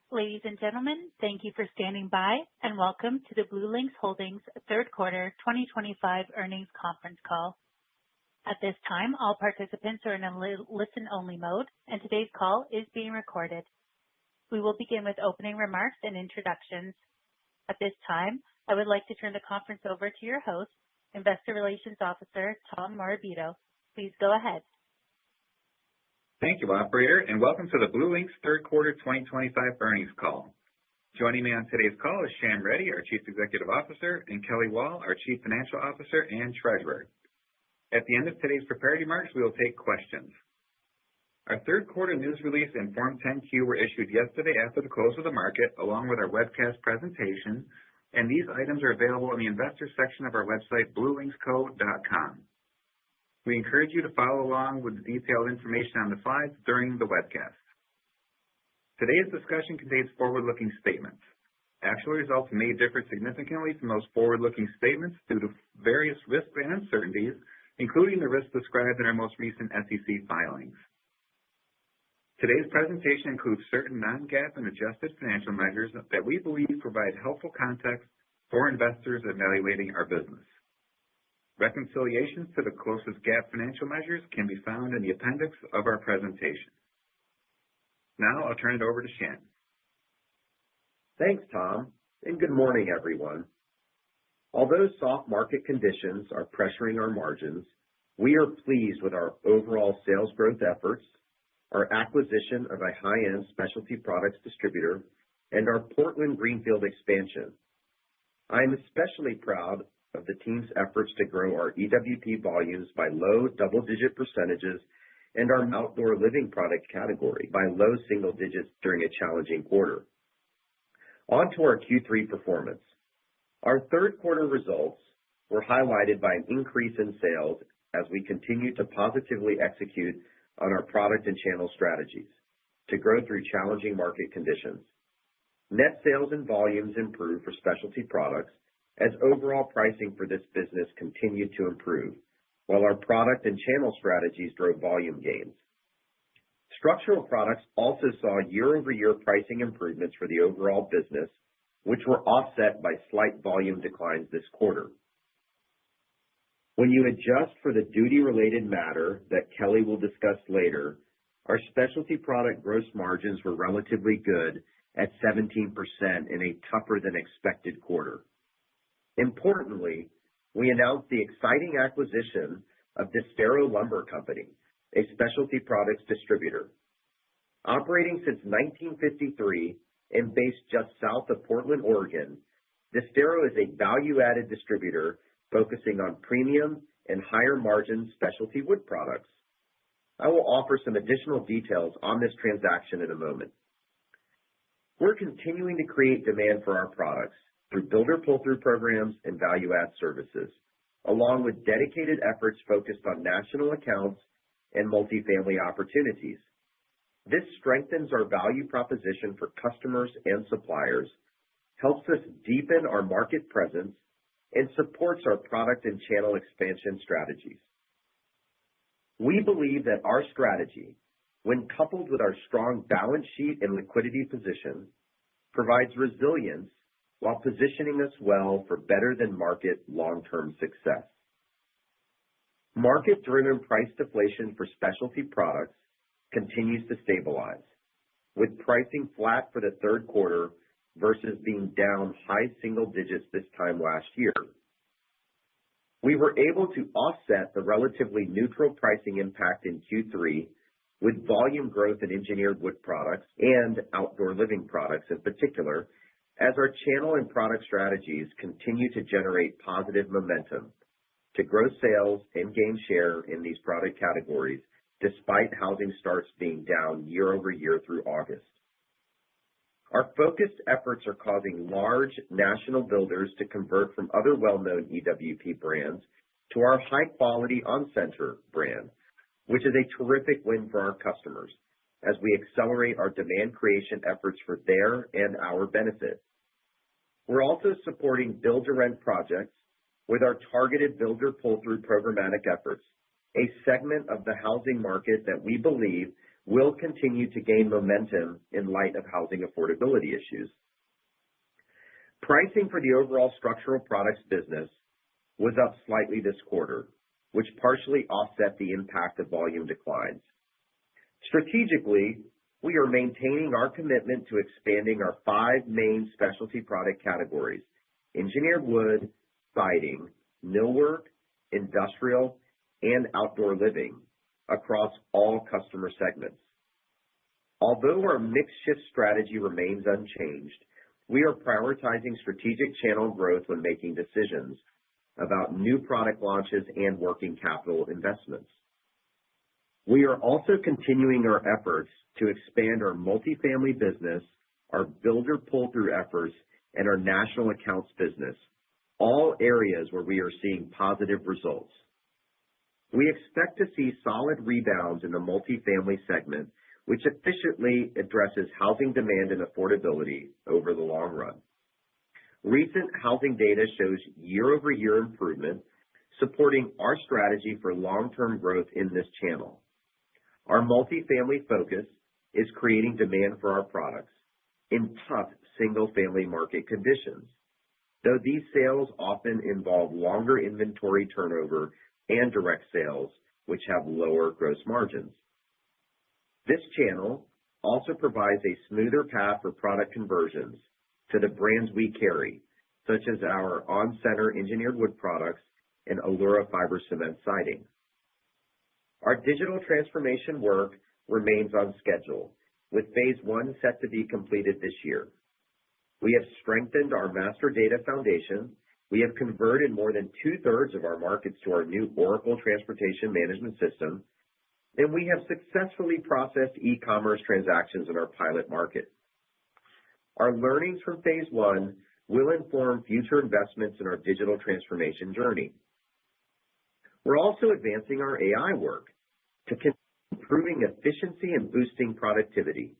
Ladies and gentlemen, thank you for standing by, and welcome to the BlueLinx Holdings third quarter 2025 earnings conference call. At this time, all participants are in a listen-only mode, and today's call is being recorded. We will begin with opening remarks and introductions. At this time, I would like to turn the conference over to your host, Investor Relations Officer Tom Morabito. Please go ahead. Thank you, Operator, and welcome to the BlueLinx third quarter 2025 earnings call. Joining me on today's call is Shyam Reddy, our Chief Executive Officer, and Kelly Wall, our Chief Financial Officer and Treasurer. At the end of today's prepared remarks, we will take questions. Our third quarter news release and Form 10-Q were issued yesterday after the close of the market, along with our webcast presentation, and these items are available in the Investors section of our website, BlueLinxCo.com. We encourage you to follow along with the detailed information on the slides during the webcast. Today's discussion contains forward-looking statements. Actual results may differ significantly from those forward-looking statements due to various risks and uncertainties, including the risks described in our most recent SEC filings. Today's presentation includes certain non-GAAP and adjusted financial measures that we believe provide helpful context for investors evaluating our business. Reconciliations to the closest GAAP financial measures can be found in the appendix of our presentation. Now I'll turn it over to Shyam. Thanks, Tom, and good morning, everyone. Although soft market conditions are pressuring our margins, we are pleased with our overall sales growth efforts, our acquisition of a high-end specialty products distributor, and our Portland greenfield expansion. I am especially proud of the team's efforts to grow our EWP volumes by low double-digit percentages and our outdoor living product category by low single digits during a challenging quarter. On to our Q3 performance. Our third quarter results were highlighted by an increase in sales as we continue to positively execute on our product and channel strategies to grow through challenging market conditions. Net sales and volumes improved for specialty products as overall pricing for this business continued to improve, while our product and channel strategies drove volume gains. Structural products also saw year-over-year pricing improvements for the overall business, which were offset by slight volume declines this quarter. When you adjust for the duty-related matter that Kelly will discuss later, our specialty product gross margins were relatively good at 17% in a tougher-than-expected quarter. Importantly, we announced the exciting acquisition of Disdero Lumber Company, a specialty products distributor. Operating since 1953 and based just south of Portland, Oregon, Disdero is a value-added distributor focusing on premium and higher-margin specialty wood products. I will offer some additional details on this transaction in a moment. We're continuing to create demand for our products through builder pull-through programs and value-add services, along with dedicated efforts focused on national accounts and multifamily opportunities. This strengthens our value proposition for customers and suppliers, helps us deepen our market presence, and supports our product and channel expansion strategies. We believe that our strategy, when coupled with our strong balance sheet and liquidity position, provides resilience while positioning us well for better-than-market long-term success. Market-driven price deflation for specialty products continues to stabilize, with pricing flat for the third quarter versus being down high single digits this time last year. We were able to offset the relatively neutral pricing impact in Q3 with volume growth in engineered wood products and outdoor living products in particular, as our channel and product strategies continue to generate positive momentum to grow sales and gain share in these product categories, despite housing starts being down year over year through August. Our focused efforts are causing large national builders to convert from other well-known EWP brands to our high-quality On-Center brand, which is a terrific win for our customers as we accelerate our demand creation efforts for their and our benefit. We're also supporting build-to-rent projects with our targeted builder pull-through programmatic efforts, a segment of the housing market that we believe will continue to gain momentum in light of housing affordability issues. Pricing for the overall structural products business was up slightly this quarter, which partially offset the impact of volume declines. Strategically, we are maintaining our commitment to expanding our 5 main specialty product categories: engineered wood, siding, millwork, industrial, and outdoor living across all customer segments. Although our mix shift strategy remains unchanged, we are prioritizing strategic channel growth when making decisions about new product launches and working capital investments. We are also continuing our efforts to expand our multifamily business, our builder pull-through efforts, and our national accounts business, all areas where we are seeing positive results. We expect to see solid rebounds in the multifamily segment, which efficiently addresses housing demand and affordability over the long run. Recent housing data shows year-over-year improvement, supporting our strategy for long-term growth in this channel. Our multifamily focus is creating demand for our products in tough single-family market conditions, though these sales often involve longer inventory turnover and direct sales, which have lower gross margins. This channel also provides a smoother path for product conversions to the brands we carry, such as our on-center engineered wood products and Allura fiber cement siding. Our digital transformation work remains on schedule, with phase 1 set to be completed this year. We have strengthened our master data foundation. We have converted more than 2/3 of our markets to our new Oracle Transportation Management System, and we have successfully processed e-commerce transactions in our pilot market. Our learnings from phase 1 will inform future investments in our digital transformation journey. We're also advancing our AI work to continue improving efficiency and boosting productivity.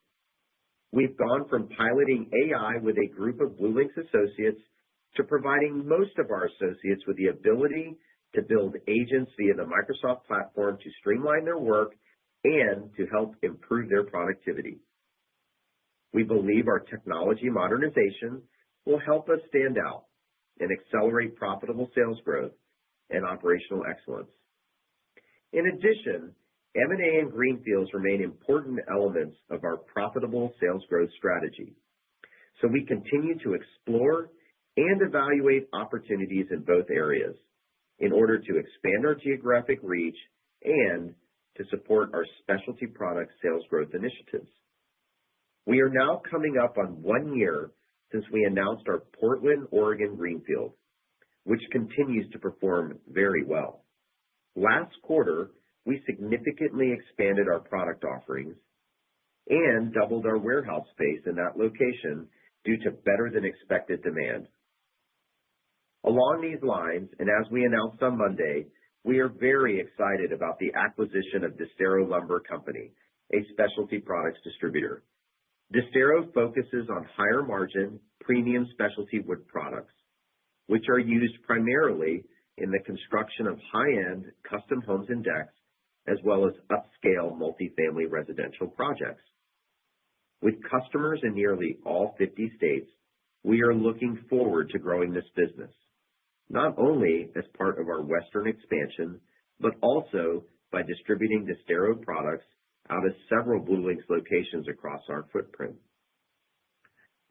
We've gone from piloting AI with a group of BlueLinx associates to providing most of our associates with the ability to build agents via the Microsoft platform to streamline their work and to help improve their productivity. We believe our technology modernization will help us stand out and accelerate profitable sales growth and operational excellence. In addition, M&A and greenfields remain important elements of our profitable sales growth strategy, so we continue to explore and evaluate opportunities in both areas in order to expand our geographic reach and to support our specialty product sales growth initiatives. We are now coming up on 1 year since we announced our Portland, Oregon greenfield, which continues to perform very well. Last quarter, we significantly expanded our product offerings and doubled our warehouse space in that location due to better than expected demand. Along these lines, and as we announced on Monday, we are very excited about the acquisition of Disdero Lumber Company, a specialty products distributor. Disdero focuses on higher margin, premium specialty wood products, which are used primarily in the construction of high-end custom homes and decks, as well as upscale multifamily residential projects. With customers in nearly all 50 states, we are looking forward to growing this business, not only as part of our Western expansion, but also by distributing Disdero products out of several BlueLinx locations across our footprint.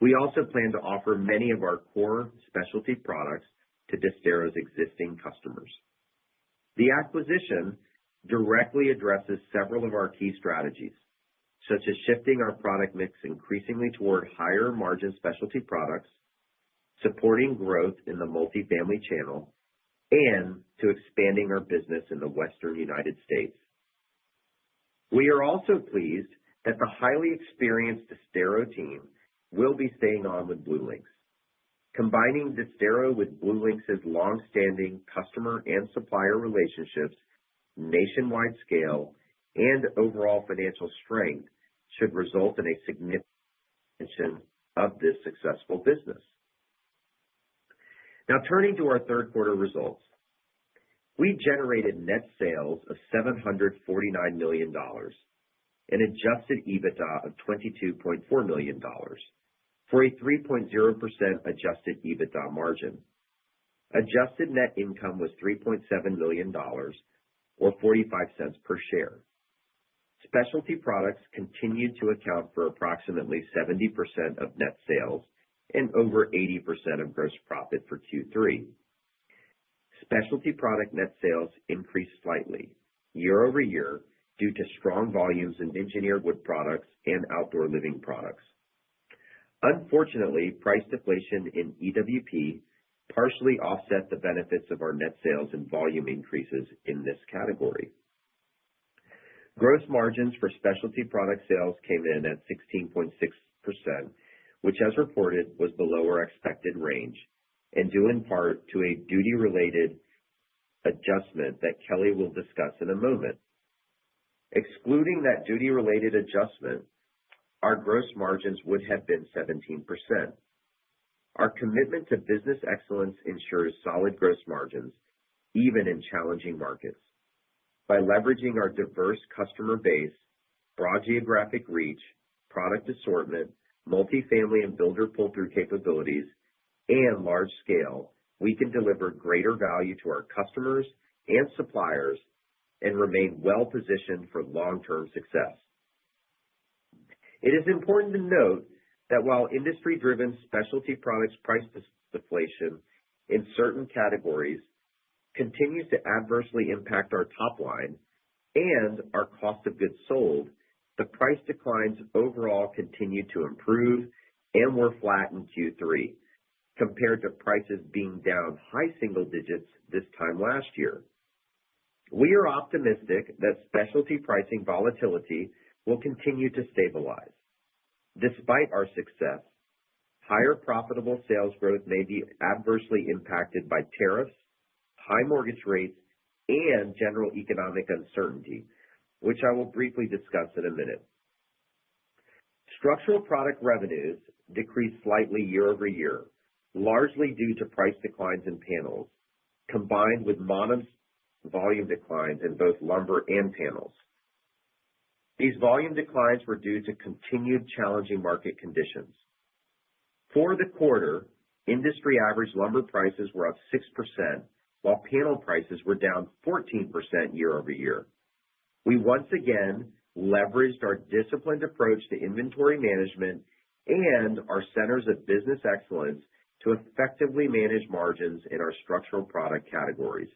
We also plan to offer many of our core specialty products to Disdero's existing customers. The acquisition directly addresses several of our key strategies, such as shifting our product mix increasingly toward higher margin specialty products, supporting growth in the multifamily channel, and to expanding our business in the Western United States. We are also pleased that the highly experienced Disdero team will be staying on with BlueLinx. Combining Disdero with BlueLinx's long-standing customer and supplier relationships, nationwide scale, and overall financial strength should result in a significant expansion of this successful business. Now, turning to our third quarter results. We generated net sales of $749 million, and adjusted EBITDA of $22.4 million for a 3.0% adjusted EBITDA margin. Adjusted net income was $3.7 million or 45 cents per share. Specialty products continued to account for approximately 70% of net sales and over 80% of gross profit for Q3. Specialty product net sales increased slightly year over year due to strong volumes in engineered wood products and outdoor living products. Unfortunately, price deflation in EWP partially offset the benefits of our net sales and volume increases in this category. Gross margins for specialty product sales came in at 16.6%, which as reported was below our expected range and due in part to a duty-related adjustment that Kelly will discuss in a moment. Excluding that duty-related adjustment, our gross margins would have been 17%. Our commitment to business excellence ensures solid gross margins, even in challenging markets. By leveraging our diverse customer base, broad geographic reach, product assortment, multifamily and builder pull-through capabilities, and large scale, we can deliver greater value to our customers and suppliers and remain well-positioned for long-term success. It is important to note that while industry-driven specialty products price deflation in certain categories continues to adversely impact our top line and our cost of goods sold, the price declines overall continued to improve and were flat in Q3, compared to prices being down high single digits this time last year. We are optimistic that specialty pricing volatility will continue to stabilize. Despite our success, higher profitable sales growth may be adversely impacted by tariffs, high mortgage rates, and general economic uncertainty, which I will briefly discuss in a minute. Structural product revenues decreased slightly year over year, largely due to price declines in panels, combined with modest volume declines in both lumber and panels. These volume declines were due to continued challenging market conditions. For the quarter, industry average lumber prices were up 6%, while panel prices were down 14% year over year. We once again leveraged our disciplined approach to inventory management and our centers of business excellence to effectively manage margins in our structural product categories.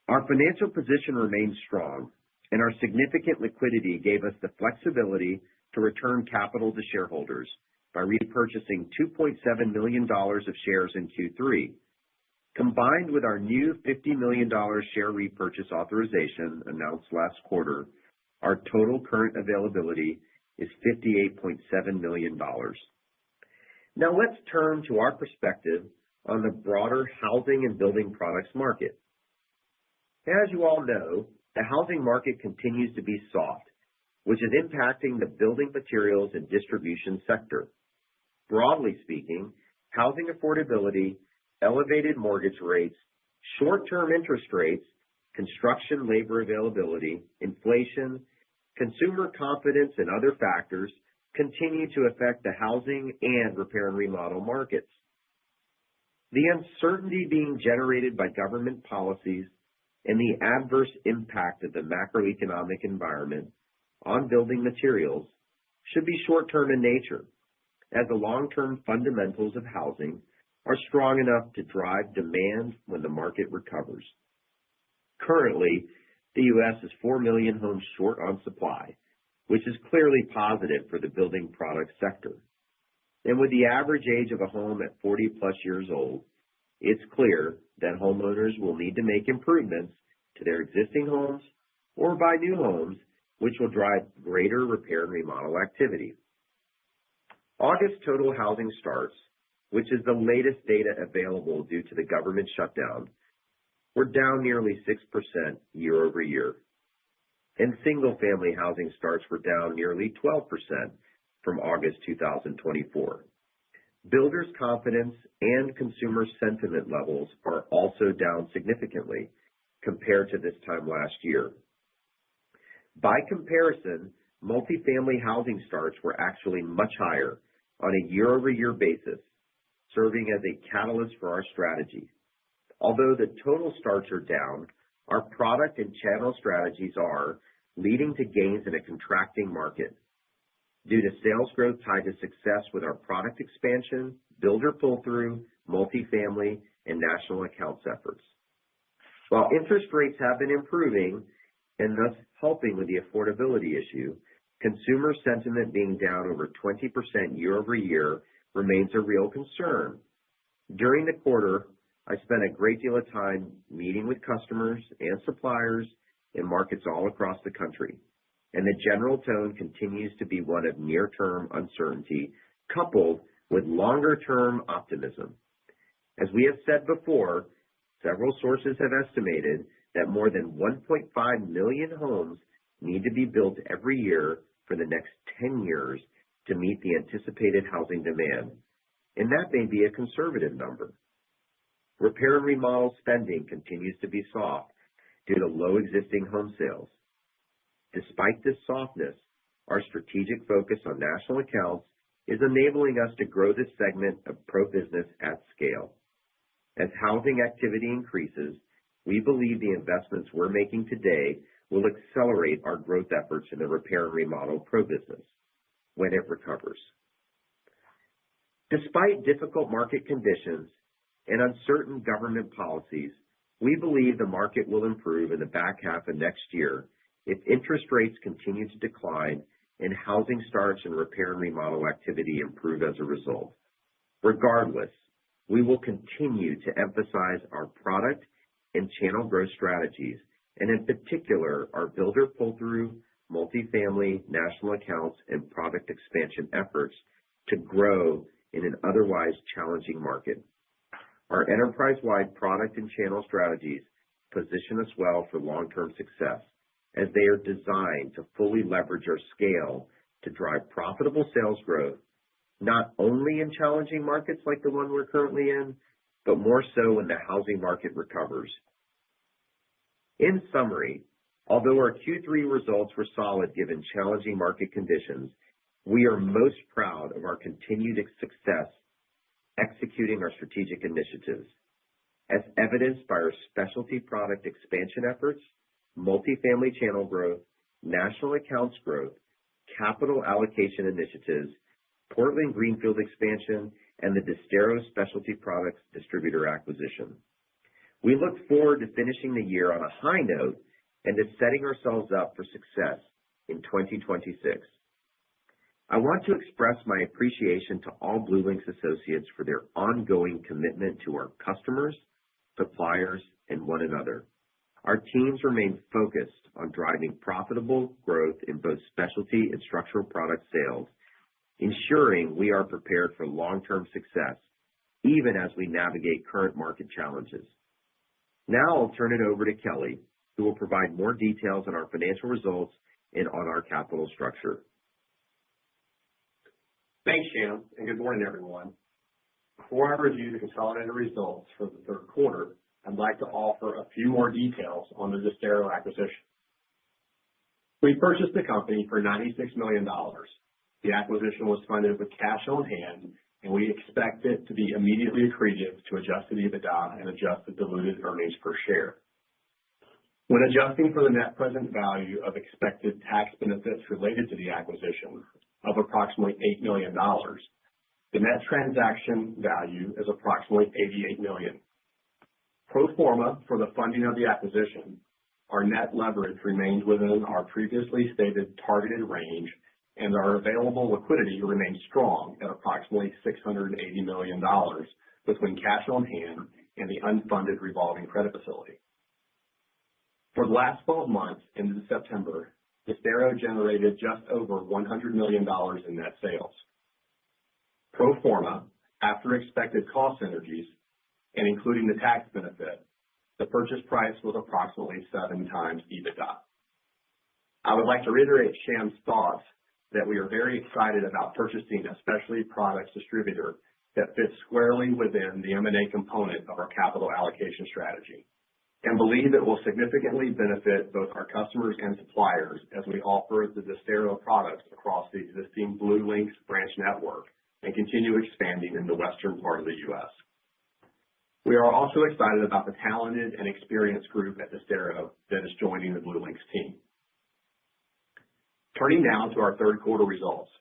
Our financial position remains strong, and our significant liquidity gave us the flexibility to return capital to shareholders by repurchasing $2.7 million of shares in Q3. Combined with our new $50 million share repurchase authorization announced last quarter, our total current availability is $58.7 million. Now let's turn to our perspective on the broader housing and building products market. As you all know, the housing market continues to be soft, which is impacting the building materials and distribution sector. Broadly speaking, housing affordability, elevated mortgage rates, short-term interest rates, construction labor availability, inflation, consumer confidence, and other factors continue to affect the housing and repair and remodel markets. The uncertainty being generated by government policies and the adverse impact of the macroeconomic environment on building materials should be short-term in nature, as the long-term fundamentals of housing are strong enough to drive demand when the market recovers. Currently, the U.S. is 4 million homes short on supply, which is clearly positive for the building product sector. And with the average age of a home at 40-plus years old, it's clear that homeowners will need to make improvements to their existing homes or buy new homes, which will drive greater repair and remodel activity. August total housing starts, which is the latest data available due to the government shutdown, were down nearly 6% year over year. And single-family housing starts were down nearly 12% from August 2024. Builders' confidence and consumer sentiment levels are also down significantly compared to this time last year. By comparison, multifamily housing starts were actually much higher on a year-over-year basis, serving as a catalyst for our strategy. Although the total starts are down, our product and channel strategies are leading to gains in a contracting market due to sales growth tied to success with our product expansion, builder pull-through, multifamily, and national accounts efforts. While interest rates have been improving and thus helping with the affordability issue, consumer sentiment being down over 20% year-over-year remains a real concern. During the quarter, I spent a great deal of time meeting with customers and suppliers in markets all across the country, and the general tone continues to be one of near-term uncertainty coupled with longer-term optimism. As we have said before, several sources have estimated that more than 1.5 million homes need to be built every year for the next 10 years to meet the anticipated housing demand, and that may be a conservative number. Repair and remodel spending continues to be soft due to low existing home sales. Despite this softness, our strategic focus on national accounts is enabling us to grow this segment of pro business at scale. As housing activity increases, we believe the investments we're making today will accelerate our growth efforts in the repair and remodel pro business when it recovers. Despite difficult market conditions and uncertain government policies, we believe the market will improve in the back half of next year if interest rates continue to decline and housing starts and repair and remodel activity improve as a result. Regardless, we will continue to emphasize our product and channel growth strategies, and in particular, our builder pull-through, multifamily, national accounts, and product expansion efforts to grow in an otherwise challenging market. Our enterprise-wide product and channel strategies position us well for long-term success as they are designed to fully leverage our scale to drive profitable sales growth, not only in challenging markets like the one we're currently in, but more so when the housing market recovers. In summary, although our Q3 results were solid given challenging market conditions, we are most proud of our continued success executing our strategic initiatives, as evidenced by our specialty product expansion efforts, multifamily channel growth, national accounts growth, capital allocation initiatives, Portland Greenfield expansion, and the Disdero Specialty Products distributor acquisition. We look forward to finishing the year on a high note and to setting ourselves up for success in 2026. I want to express my appreciation to all BlueLinx associates for their ongoing commitment to our customers, suppliers, and one another. Our teams remain focused on driving profitable growth in both specialty and structural product sales, ensuring we are prepared for long-term success, even as we navigate current market challenges. Now I'll turn it over to Kelly, who will provide more details on our financial results and on our capital structure. Thanks, Shyam, and good morning, everyone. Before I review the consolidated results for the third quarter, I'd like to offer a few more details on the Disdero acquisition. We purchased the company for $96 million. The acquisition was funded with cash on hand, and we expect it to be immediately accretive to adjusted EBITDA and adjusted diluted earnings per share. When adjusting for the net present value of expected tax benefits related to the acquisition of approximately $8 million, the net transaction value is approximately $88 million. Pro forma for the funding of the acquisition, our net leverage remains within our previously stated targeted range, and our available liquidity remains strong at approximately $680 million between cash on hand and the unfunded revolving credit facility. For the last 12 months into September, Disdero generated just over $100 million in net sales. Pro forma, after expected cost synergies and including the tax benefit, the purchase price was approximately 7 times EBITDA. I would like to reiterate Shyam's thoughts that we are very excited about purchasing a specialty products distributor that fits squarely within the M&A component of our capital allocation strategy. and believe it will significantly benefit both our customers and suppliers as we offer the Disdero products across the existing BlueLinx branch network and continue expanding in the western part of the U.S. We are also excited about the talented and experienced group at Disdero that is joining the BlueLinx team. Turning now to our third quarter results.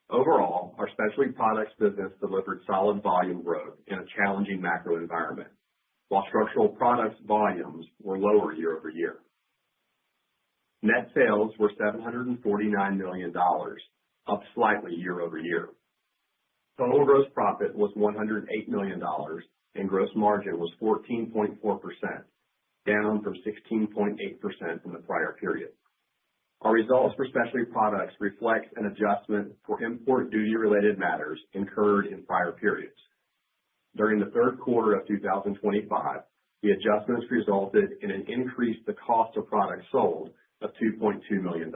Overall, our specialty products business delivered solid volume growth in a challenging macro environment, while structural products volumes were lower year over year. Net sales were $749 million, up slightly year over year. Total gross profit was $108 million, and gross margin was 14.4%, down from 16.8% in the prior period. Our results for specialty products reflect an adjustment for import duty-related matters incurred in prior periods. During the third quarter of 2025, the adjustments resulted in an increase in the cost of products sold of $2.2 million.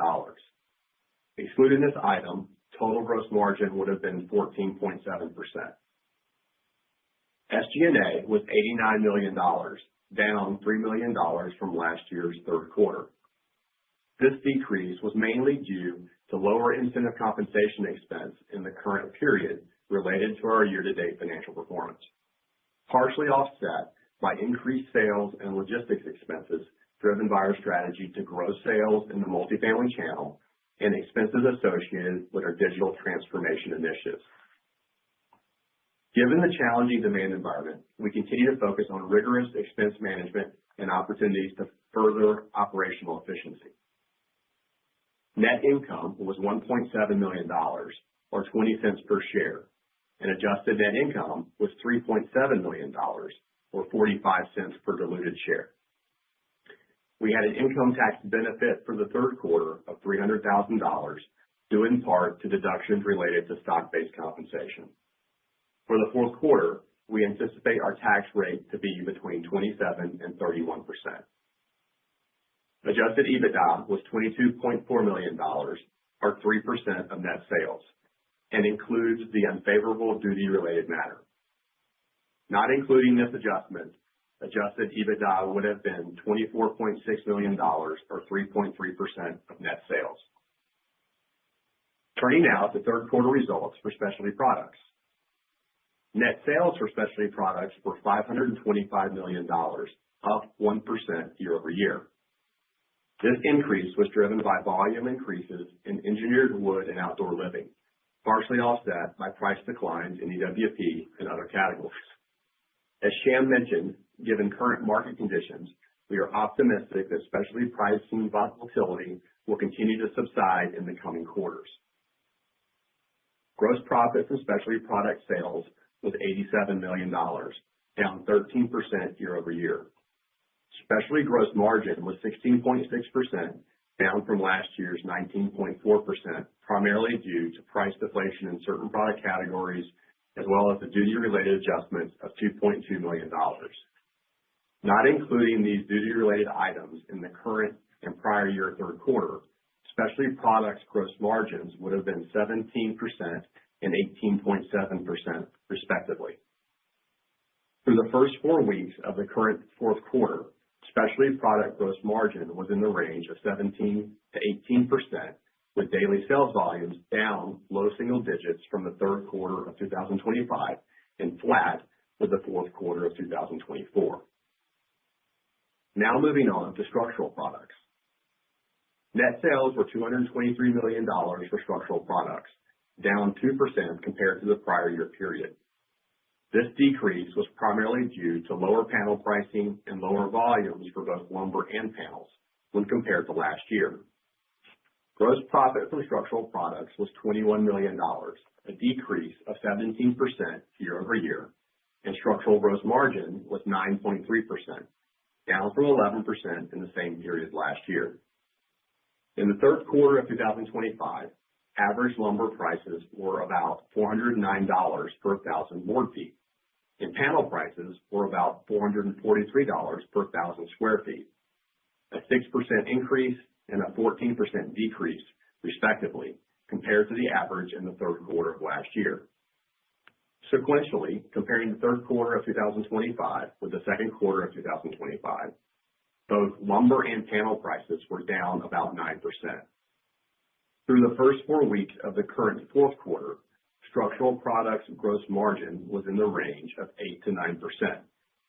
Excluding this item, total gross margin would have been 14.7%. SG&A was $89 million, down $3 million from last year's third quarter. This decrease was mainly due to lower incentive compensation expense in the current period related to our year-to-date financial performance, partially offset by increased sales and logistics expenses driven by our strategy to grow sales in the multifamily channel and expenses associated with our digital transformation initiatives. Given the challenging demand environment, we continue to focus on rigorous expense management and opportunities to further operational efficiency. Net income was $1.7 million, or 20 cents per share, and adjusted net income was $3.7 million, or 45 cents per diluted share. We had an income tax benefit for the third quarter of $300,000, due in part to deductions related to stock-based compensation. For the fourth quarter, we anticipate our tax rate to be between 27 and 31%. Adjusted EBITDA was $22.4 million, or 3% of net sales, and includes the unfavorable duty-related matter. Not including this adjustment, adjusted EBITDA would have been $24.6 million, or 3.3% of net sales. Turning now to third quarter results for specialty products. Net sales for specialty products were $525 million, up 1% year over year. This increase was driven by volume increases in engineered wood and outdoor living, partially offset by price declines in EWP and other categories. As Shyam mentioned, given current market conditions, we are optimistic that specialty pricing volatility will continue to subside in the coming quarters. Gross profit from specialty product sales was $87 million, down 13% year over year. Specialty gross margin was 16.6%, down from last year's 19.4%, primarily due to price deflation in certain product categories, as well as the duty-related adjustments of $2.2 million. Not including these duty-related items in the current and prior year third quarter, specialty products gross margins would have been 17% and 18.7%, respectively. Through the first 4 weeks of the current fourth quarter, specialty product gross margin was in the range of 17 to 18%, with daily sales volumes down low single digits from the third quarter of 2025 and flat with the fourth quarter of 2024. Now moving on to structural products. Net sales were $223 million for structural products, down 2% compared to the prior year period. This decrease was primarily due to lower panel pricing and lower volumes for both lumber and panels when compared to last year. Gross profit from structural products was $21 million, a decrease of 17% year over year, and structural gross margin was 9.3%, down from 11% in the same period last year. In the third quarter of 2025, average lumber prices were about $409 per 1,000 board feet, and panel prices were about $443 per 1,000 square feet, a 6% increase and a 14% decrease, respectively, compared to the average in the third quarter of last year. Sequentially, comparing the third quarter of 2025 with the second quarter of 2025, both lumber and panel prices were down about 9%. Through the first 4 weeks of the current fourth quarter, structural products gross margin was in the range of 8 to 9%,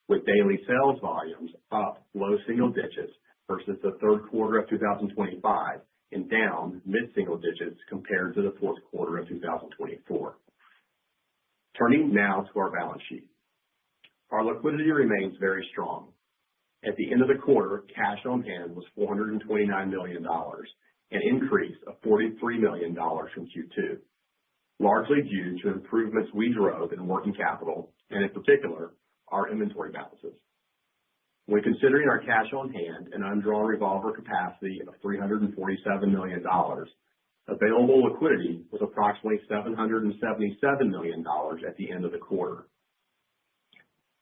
with daily sales volumes up low single digits versus the third quarter of 2025 and down mid-single digits compared to the fourth quarter of 2024. Turning now to our balance sheet. Our liquidity remains very strong. At the end of the quarter, cash on hand was $429 million, an increase of $43 million from Q2, largely due to improvements we drove in working capital and, in particular, our inventory balances. When considering our cash on hand and undrawn revolver capacity of $347 million, available liquidity was approximately $777 million at the end of the quarter.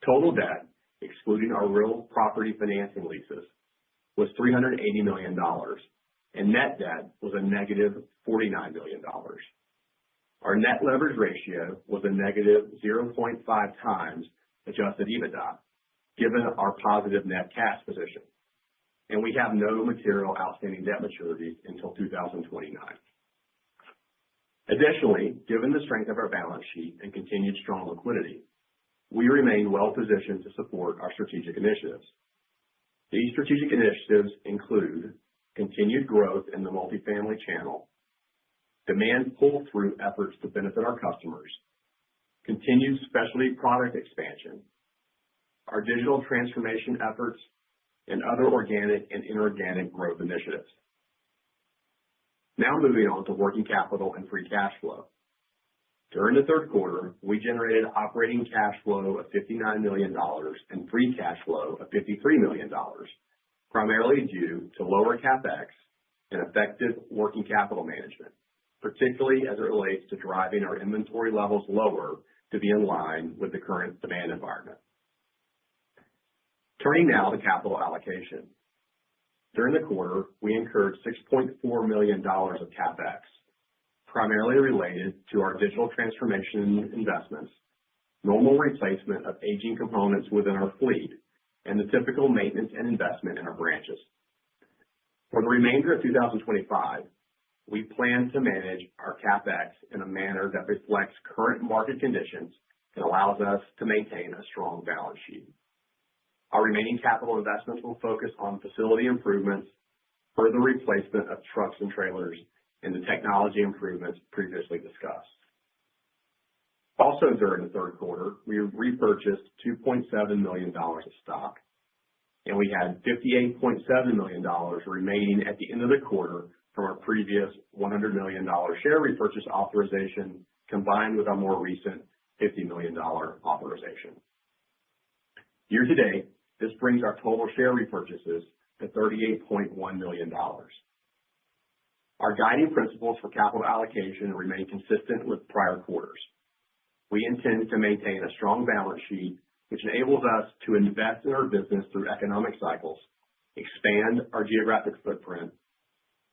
Total debt, excluding our real property financing leases, was $380 million, and net debt was a negative $49 million. Our net leverage ratio was a negative 0.5 times adjusted EBITDA, given our positive net cash position, and we have no material outstanding debt maturities until 2029. Additionally, given the strength of our balance sheet and continued strong liquidity, we remain well positioned to support our strategic initiatives. These strategic initiatives include continued growth in the multifamily channel, demand pull-through efforts to benefit our customers, continued specialty product expansion, our digital transformation efforts, and other organic and inorganic growth initiatives. Now moving on to working capital and free cash flow. During the third quarter, we generated operating cash flow of $59 million and free cash flow of $53 million, primarily due to lower CapEx and effective working capital management, particularly as it relates to driving our inventory levels lower to be in line with the current demand environment. Turning now to capital allocation. During the quarter, we incurred $6.4 million of CapEx, primarily related to our digital transformation investments, normal replacement of aging components within our fleet, and the typical maintenance and investment in our branches. For the remainder of 2025, we plan to manage our CapEx in a manner that reflects current market conditions and allows us to maintain a strong balance sheet. Our remaining capital investments will focus on facility improvements, further replacement of trucks and trailers, and the technology improvements previously discussed. Also during the third quarter, we repurchased $2.7 million of stock, and we had $58.7 million remaining at the end of the quarter from our previous $100 million share repurchase authorization, combined with our more recent $50 million authorization. Year to date, this brings our total share repurchases to $38.1 million. Our guiding principles for capital allocation remain consistent with prior quarters. We intend to maintain a strong balance sheet, which enables us to invest in our business through economic cycles, expand our geographic footprint,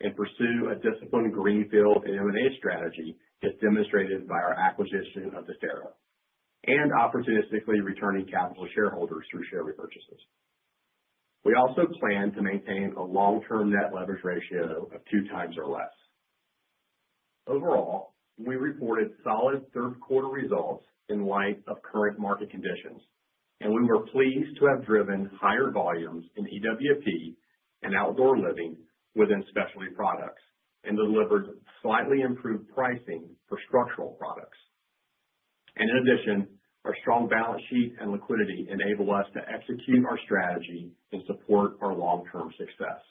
and pursue a disciplined greenfield and M&A strategy as demonstrated by our acquisition of Disdero, and opportunistically returning capital to shareholders through share repurchases. We also plan to maintain a long-term net leverage ratio of 2 times or less. Overall, we reported solid third quarter results in light of current market conditions, and we were pleased to have driven higher volumes in EWP and outdoor living within specialty products and delivered slightly improved pricing for structural products. And in addition, our strong balance sheet and liquidity enable us to execute our strategy and support our long-term success.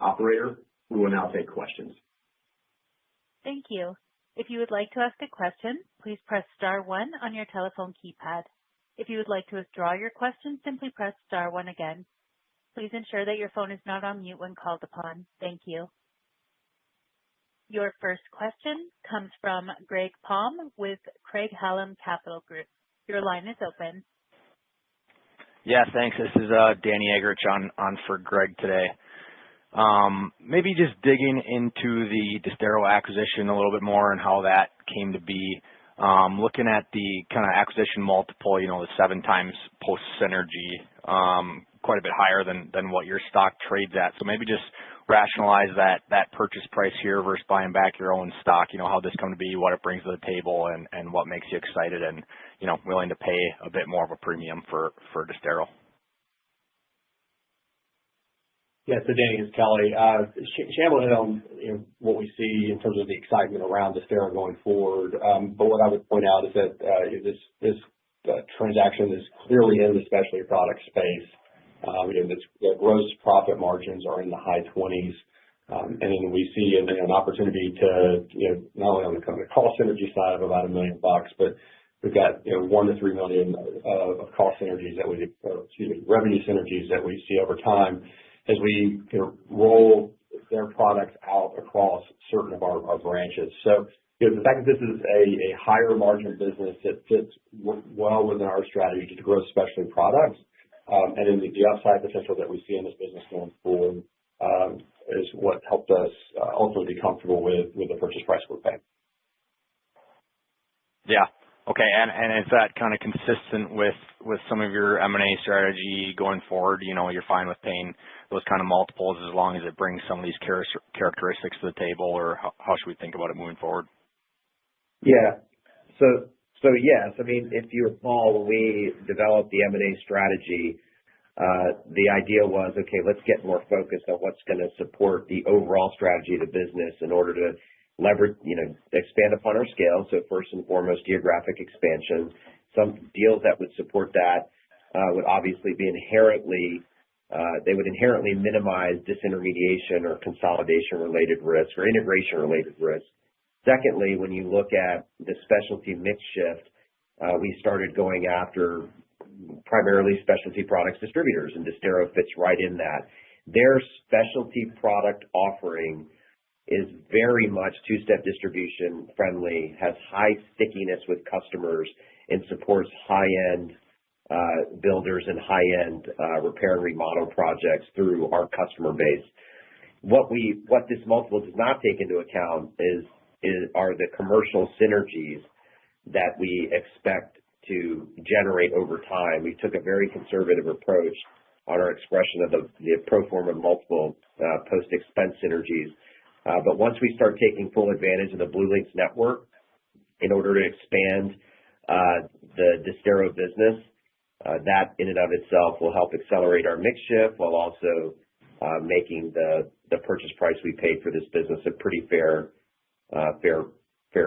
Operator, we will now take questions. Thank you. If you would like to ask a question, please press star 1 on your telephone keypad. If you would like to withdraw your question, simply press star 1 again. Please ensure that your phone is not on mute when called upon. Thank you. Your first question comes from Greg Palm with Craig-Hallum Capital Group. Your line is open. Yeah, thanks. This is Danny Eggerichs on for Greg today. Maybe just digging into the Disdero acquisition a little bit more and how that came to be. Looking at the kind of acquisition multiple, the 7 times post synergy, quite a bit higher than what your stock trades at. So maybe just rationalize that purchase price here versus buying back your own stock, how this come to be, what it brings to the table, and what makes you excited and, willing to pay a bit more of a premium for Disdero. Yeah, so Danny, it's Kelly. Sham will hit on what we see in terms of the excitement around Disdero going forward. But what I would point out is that this transaction is clearly in the specialty product space. The gross profit margins are in the high 20s. And then we see an opportunity to, not only on the cost synergy side of about $1 million, but we've got 1 to 3 million of cost synergies revenue synergies that we see over time as we roll their products out across certain of our branches. So the fact that this is a higher margin business that fits well within our strategy to grow specialty products, and then the upside potential that we see in this business going forward is what helped us ultimately be comfortable with the purchase price we're paying. Yeah. Okay. And is that kind of consistent with some of your M&A strategy going forward? You're fine with paying those kind of multiples as long as it brings some of these characteristics to the table, or how should we think about it moving forward? Yeah. So yes, I mean, if you recall, when we developed the M&A strategy, the idea was, okay, let's get more focused on what's going to support the overall strategy of the business in order to leverage, expand upon our scale. So first and foremost, geographic expansion. Some deals that would support that would obviously be inherently minimize disintermediation or consolidation-related risk or integration-related risk. Secondly, when you look at the specialty mix shift, we started going after primarily specialty products distributors, and Disdero fits right in that. Their specialty product offering is very much two-step distribution friendly, has high stickiness with customers, and supports high-end builders and high-end repair and remodel projects through our customer base. What this multiple does not take into account are the commercial synergies that we expect to generate over time. We took a very conservative approach on our expression of the pro forma multiple post-expense synergies. But once we start taking full advantage of the BlueLinx network in order to expand the Disdero business, that in and of itself will help accelerate our mix shift while also making the purchase price we paid for this business a pretty fair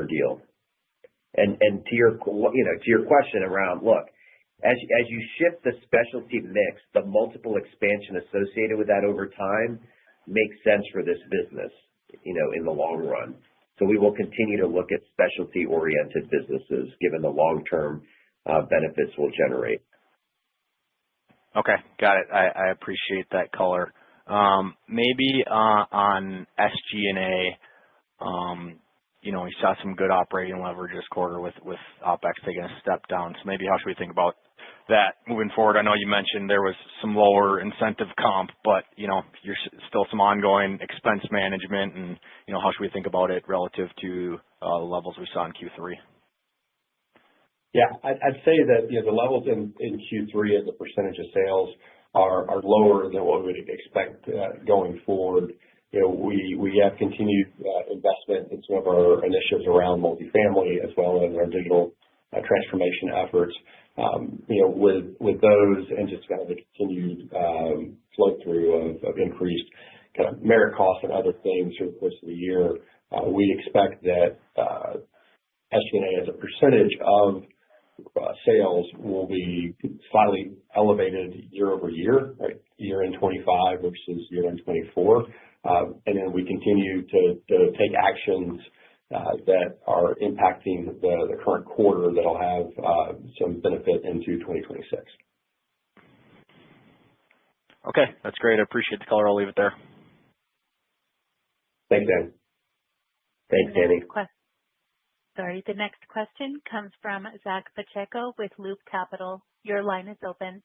deal. And to your question around, look, as you shift the specialty mix, the multiple expansion associated with that over time makes sense for this business, in the long run. So we will continue to look at specialty-oriented businesses given the long-term benefits we'll generate. Okay, got it. I appreciate that color. Maybe on SG&A, you saw some good operating leverage this quarter with OpEx taking a step down. So maybe how should we think about that moving forward? I know you mentioned there was some lower incentive comp, but, you're still some ongoing expense management, and, how should we think about it relative to the levels we saw in Q3? Yeah, I'd say that the levels in Q3 as a percentage of sales are lower than what we would expect going forward. We have continued investment in some of our initiatives around multifamily as well as our digital transformation efforts. With those and just kind of the continued flow through of increased kind of merit costs and other things through the course of the year, we expect that SG&A as a percentage of sales will be slightly elevated year over year, right? Year in 25 versus year in 24. And then we continue to take actions that are impacting the current quarter that'll have some benefit into 2026. Okay, that's great. I appreciate the color. I'll leave it there. Thanks, Dan. Thanks, Danny. The next question comes from Zach Pacheco with Loop Capital. Your line is open.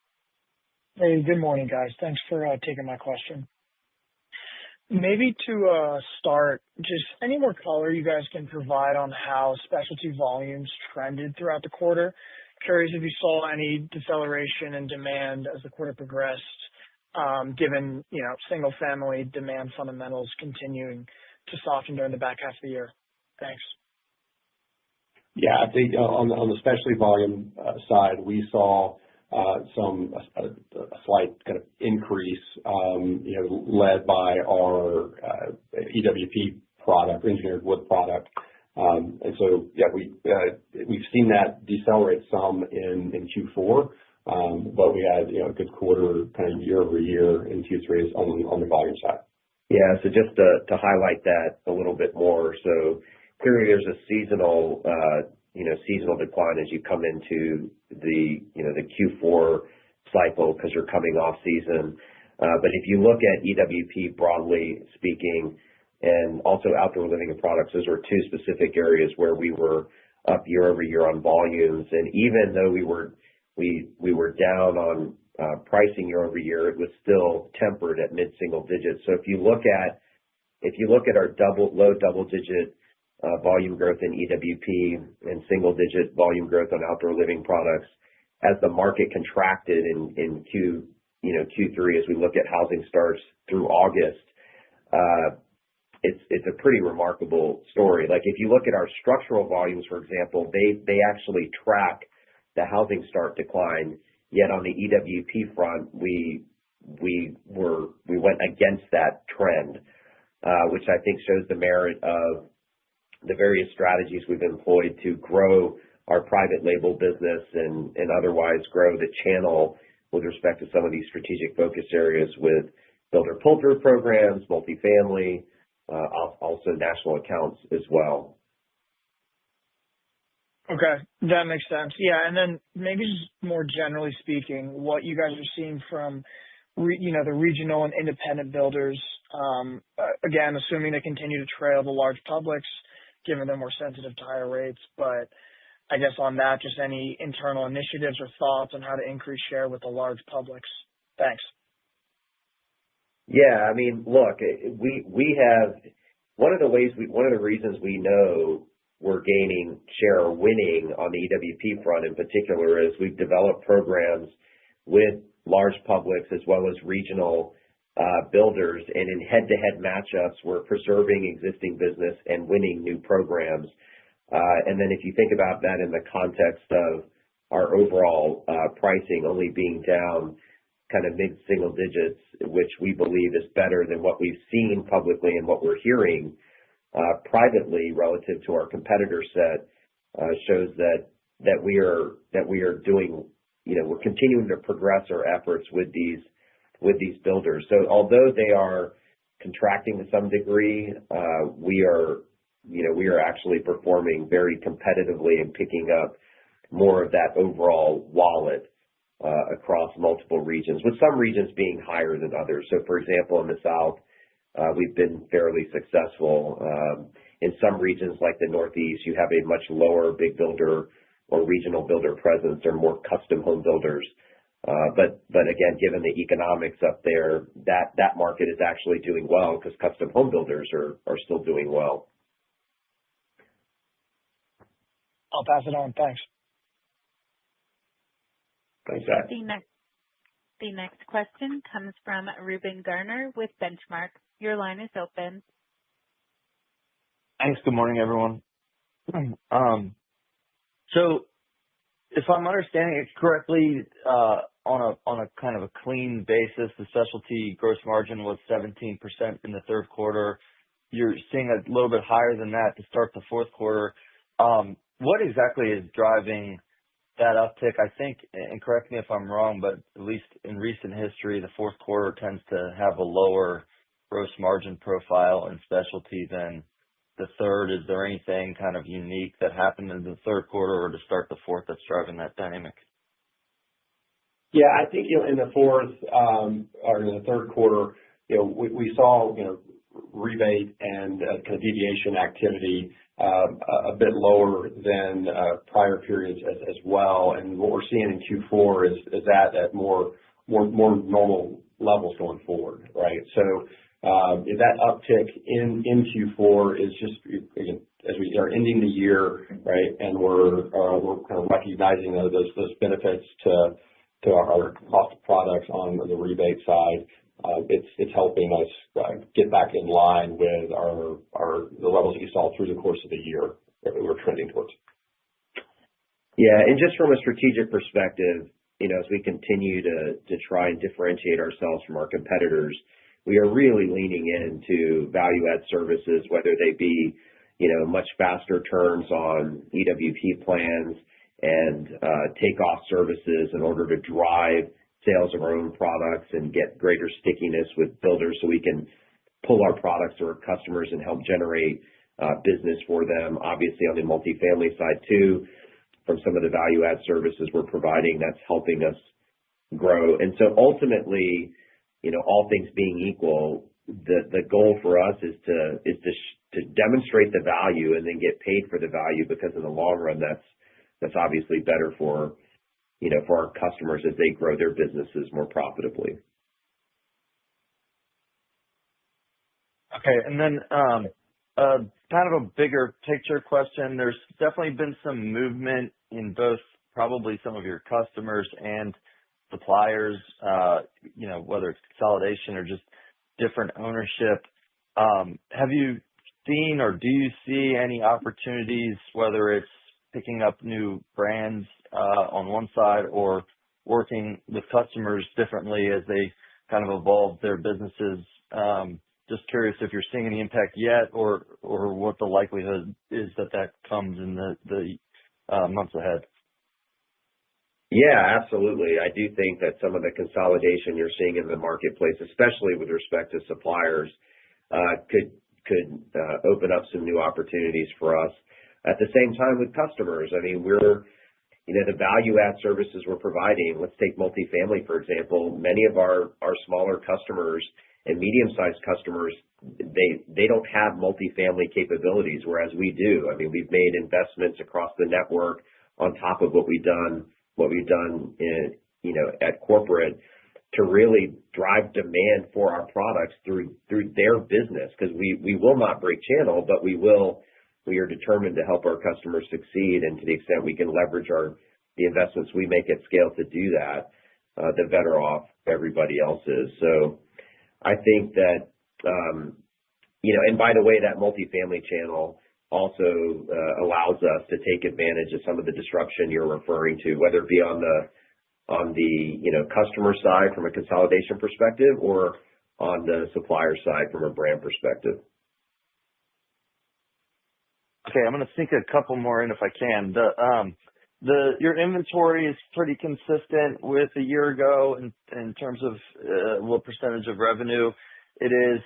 Hey, good morning, guys. Thanks for taking my question. Maybe to start, just any more color you guys can provide on how specialty volumes trended throughout the quarter. Curious if you saw any deceleration in demand as the quarter progressed, given, single-family demand fundamentals continuing to soften during the back half of the year. Thanks. Yeah, I think on the specialty volume side, we saw a slight kind of increase, led by our EWP product, engineered wood product. And so, yeah, we've seen that decelerate some in Q4, but we had, a good quarter kind of year over year in Q3 on the volume side. Yeah, so just to highlight that a little bit more. So clearly there's a seasonal decline as you come into the Q4 cycle because you're coming off season. But if you look at EWP broadly speaking, and also outdoor living and products, those were two specific areas where we were up year over year on volumes. And even though we were down on pricing year over year, it was still tempered at mid-single digits. So if you look at our low double digit volume growth in EWP and single digit volume growth on outdoor living products, as the market contracted in Q3, as we look at housing starts through August, it's a pretty remarkable story. Like if you look at our structural volumes, for example, they actually track the housing start decline. Yet on the EWP front, we went against that trend, which I think shows the merit of the various strategies we've employed to grow our private label business and otherwise grow the channel with respect to some of these strategic focus areas with builder pull-through programs, multifamily, also national accounts as well. Okay, that makes sense. Yeah, and then maybe just more generally speaking, what you guys are seeing from, the regional and independent builders, again, assuming they continue to trail the large publics, given they're more sensitive to higher rates. But I guess on that, just any internal initiatives or thoughts on how to increase share with the large publics. Thanks. Yeah, I mean, look, we have one of the reasons we know we're gaining share or winning on the EWP front in particular is we've developed programs with large publics as well as regional builders, and in head-to-head matchups, we're preserving existing business and winning new programs. And then if you think about that in the context of our overall pricing only being down kind of mid-single digits, which we believe is better than what we've seen publicly and what we're hearing privately relative to our competitor set, shows that we are doing, we're continuing to progress our efforts with these builders. So although they are contracting to some degree, we are actually performing very competitively and picking up more of that overall wallet across multiple regions, with some regions being higher than others. So for example, in the South, we've been fairly successful. In some regions like the Northeast, you have a much lower big builder or regional builder presence or more custom home builders. But again, given the economics up there, that market is actually doing well because custom home builders are still doing well. I'll pass it on. Thanks. Thanks, Zach. The next question comes from Reuben Garner with Benchmark. Your line is open. Thanks. Good morning, everyone. So if I'm understanding it correctly, on a kind of a clean basis, the specialty gross margin was 17% in the third quarter. You're seeing a little bit higher than that to start the fourth quarter. What exactly is driving that uptick? I think, and correct me if I'm wrong, but at least in recent history, the fourth quarter tends to have a lower gross margin profile in specialty than the third. Is there anything kind of unique that happened in the third quarter or to start the fourth that's driving that dynamic? Yeah, I think, in the fourth, or in the third quarter, we saw, rebate and kind of deviation activity a bit lower than prior periods as well. And what we're seeing in Q4 is that at more normal levels going forward, right? So That uptick in Q4 is just, again, as we are ending the year, right, and we're kind of recognizing those benefits to our cost of products on the rebate side. It's helping us get back in line with the levels that you saw through the course of the year that we were trending towards. Yeah, and just from a strategic perspective, as we continue to try and differentiate ourselves from our competitors, we are really leaning into value-add services, whether they be, much faster terms on EWP plans and takeoff services in order to drive sales of our own products and get greater stickiness with builders so we can pull our products to our customers and help generate business for them. Obviously, on the multifamily side too, from some of the value-add services we're providing, that's helping us grow. And so ultimately, all things being equal, the goal for us is to demonstrate the value and then get paid for the value, because in the long run, that's obviously better for our customers as they grow their businesses more profitably. Okay, and then kind of a bigger picture question. There's definitely been some movement in both probably some of your customers and suppliers, whether it's consolidation or just different ownership. Have you seen or do you see any opportunities, whether it's picking up new brands on one side or working with customers differently as they kind of evolve their businesses? Just curious if you're seeing any impact yet or what the likelihood is that comes in the months ahead. Yeah, absolutely. I do think that some of the consolidation you're seeing in the marketplace, especially with respect to suppliers, could open up some new opportunities for us. At the same time with customers, I mean, the value add services we're providing, let's take multifamily, for example. Many of our smaller customers and medium-sized customers, they don't have multifamily capabilities, whereas we do. I mean, we've made investments across the network on top of what we've done in, at corporate to really drive demand for our products through their business, because we will not break channel, but we are determined to help our customers succeed, and to the extent we can leverage the investments we make at scale to do that, the better off everybody else is. So I think that, and by the way, that multifamily channel also allows us to take advantage of some of the disruption you're referring to, whether it be on the customer side from a consolidation perspective or on the supplier side from a brand perspective. Okay, I'm going to sneak a couple more in if I can. Your inventory is pretty consistent with a year ago in terms of what percentage of revenue it is.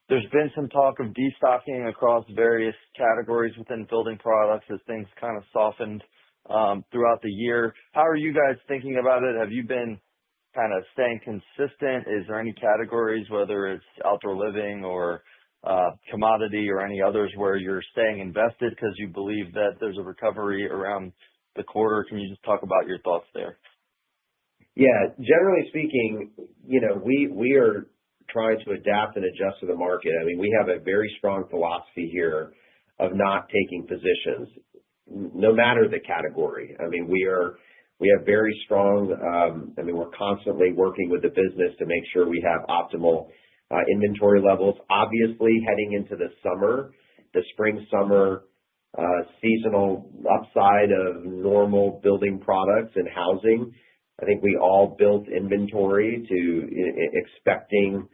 There's been some talk of destocking across various categories within building products as things kind of softened throughout the year. How are you guys thinking about it? Have you been kind of staying consistent? Is there any categories, whether it's outdoor living or commodity or any others, where you're staying invested because you believe that there's a recovery around the quarter? Can you just talk about your thoughts there? Yeah, generally speaking, we are trying to adapt and adjust to the market. I mean, we have a very strong philosophy here of not taking positions, no matter the category. I mean, we have very strong, we're constantly working with the business to make sure we have optimal inventory levels. Obviously, heading into the spring-summer seasonal upside of normal building products and housing, I think we all built inventory expecting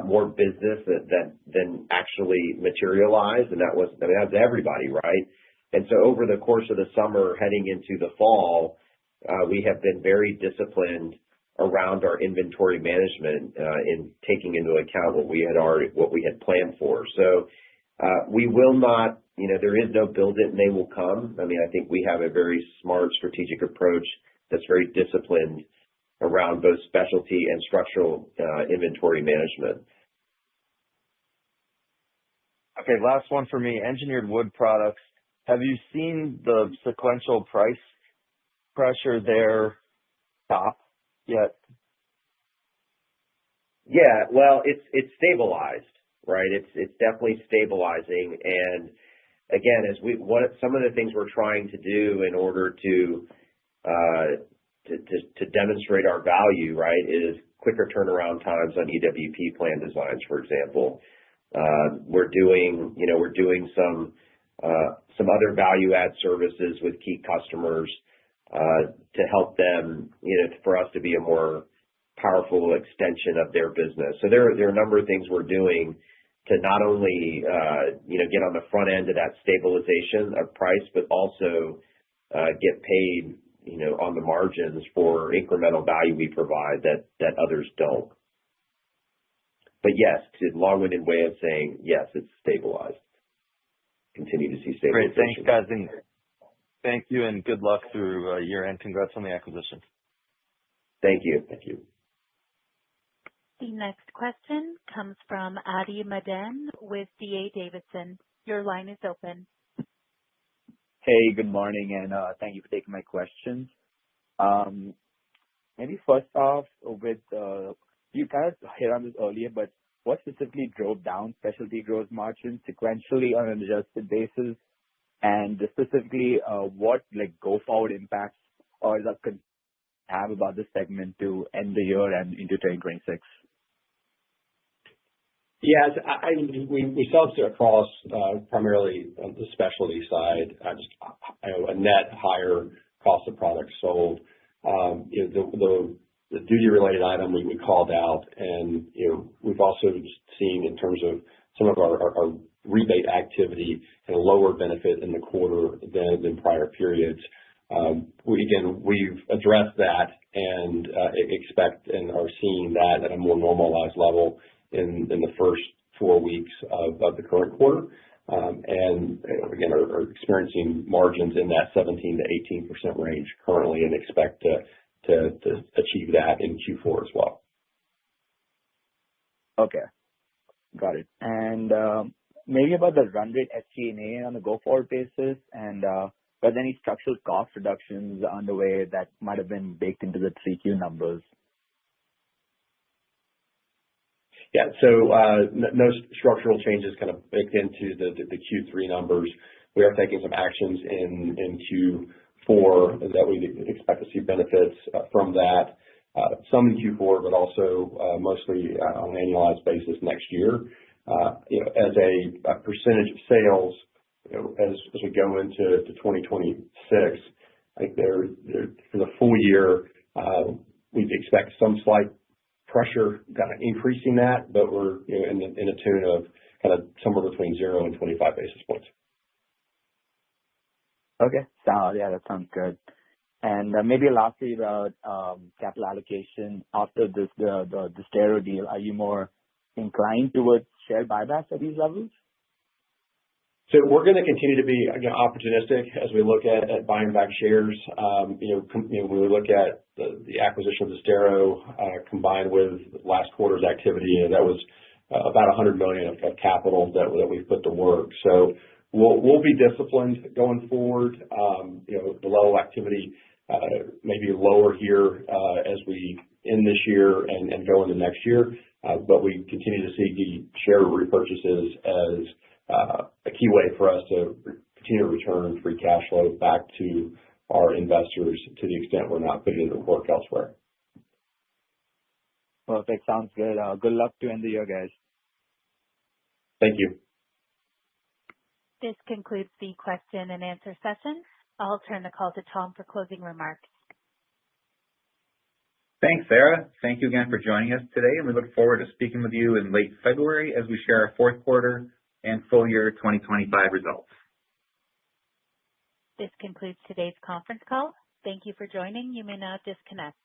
more business than actually materialized, and that's everybody, right? And so over the course of the summer, heading into the fall, we have been very disciplined around our inventory management in taking into account what we had planned for. So we will not, there is no build it and they will come. I mean, I think we have a very smart strategic approach that's very disciplined around both specialty and structural inventory management. Okay, last one for me. Engineered wood products. Have you seen the sequential price pressure there stop yet? Yeah, well, it's stabilized, right? It's definitely stabilizing. And again, some of the things we're trying to do in order to demonstrate our value, right, is quicker turnaround times on EWP plan designs, for example. We're doing some other value add services with key customers to help them, for us to be a more powerful extension of their business. So there are a number of things we're doing to not only get on the front end of that stabilization of price, but also get paid on the margins for incremental value we provide that others don't. But yes, it's a long-winded way of saying yes, it's stabilized. Continue to see stabilization. Great, thanks guys, and thank you, and good luck through year-end. Congrats on the acquisition. Thank you. Thank you. The next question comes from Adi Madan with D.A. Davidson. Your line is open. Hey, good morning, and thank you for taking my questions. Maybe first off, with you kind of hit on this earlier, but what specifically drove down specialty gross margin sequentially on an adjusted basis? And specifically, what go-forward impacts or that could have about this segment to end the year and into 2026? Yes, we saw it across primarily on the specialty side, a net higher cost of products sold. The duty-related item we called out, and we've also seen in terms of some of our rebate activity and a lower benefit in the quarter than prior periods. We've addressed that and expect and are seeing that at a more normalized level in the first 4 weeks of the current quarter. And again, are experiencing margins in that 17 to 18% range currently, and expect to achieve that in Q4 as well. Okay, got it. And maybe about the run rate SG&A on a go-forward basis, and are there any structural cost reductions on the way that might have been baked into the 3Q numbers? Yeah, so no structural changes kind of baked into the Q3 numbers. We are taking some actions in Q4 that we expect to see benefits from that. Some in Q4, but also mostly on an annualized basis next year. As a percentage of sales, as we go into 2026, I think for the full year, we expect some slight pressure kind of increasing that, but we're in a tune of kind of somewhere between 0 and 25 basis points. Okay, yeah, that sounds good. And maybe lastly about capital allocation after the Disdero deal, are you more inclined towards share buybacks at these levels? So we're going to continue to be opportunistic as we look at buying back shares. When we look at the acquisition of Disdero combined with last quarter's activity, that was about $100 million of capital that we've put to work. So we'll be disciplined going forward. The level of activity may be lower here as we end this year and go into next year, but we continue to see the share repurchases as a key way for us to continue to return free cash flow back to our investors to the extent we're not putting it to work elsewhere. Perfect. Sounds good. Good luck to end the year, guys. Thank you. This concludes the question and answer session. I'll turn the call to Tom for closing remarks. Thanks, Sarah. Thank you again for joining us today, and we look forward to speaking with you in late February as we share our fourth quarter and full year 2025 results. This concludes today's conference call. Thank you for joining. You may now disconnect.